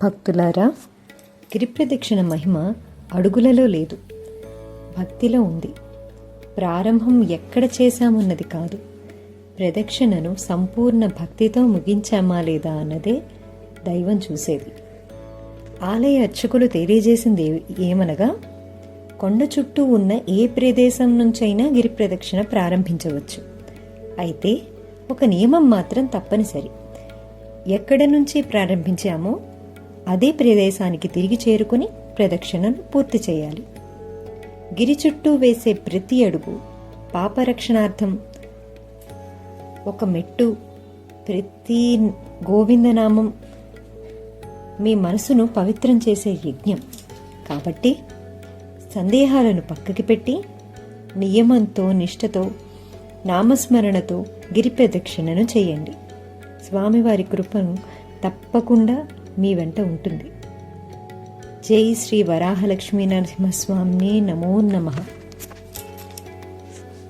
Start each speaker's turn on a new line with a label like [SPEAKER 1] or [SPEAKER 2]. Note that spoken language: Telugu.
[SPEAKER 1] భక్తులారా, గిరిప్రదక్షిణ మహిమ అడుగులలో లేదు, భక్తిలో ఉంది. ప్రారంభం ఎక్కడ చేశామన్నది కాదు, ప్రదక్షిణను సంపూర్ణ భక్తితో ముగించామా లేదా అన్నదే దైవం చూసేది. ఆలయ అర్చకులు తెలియజేసింది ఏమనగా, కొండ చుట్టూ ఉన్న ఏ ప్రదేశం నుంచైనా గిరి ప్రదక్షిణ ప్రారంభించవచ్చు. అయితే ఒక నియమం మాత్రం తప్పనిసరి. ఎక్కడ నుంచి ప్రారంభించామో అదే ప్రదేశానికి తిరిగి చేరుకుని ప్రదక్షిణను పూర్తి చేయాలి. గిరి చుట్టూ వేసే ప్రతి అడుగు పాపరక్షణార్థం. ఒక మెట్టు, ప్రతి గోవిందనామం మీ మనసును పవిత్రం చేసే యజ్ఞం. కాబట్టి సందేహాలను పక్కకి పెట్టి నియమంతో, నిష్ఠతో, నామస్మరణతో గిరి ప్రదక్షిణను చేయండి. స్వామివారి కృపను తప్పకుండా మీ వెంట ఉంటుంది. జై శ్రీ వరాహలక్ష్మీ నరసింహస్వామిని నమో నమః.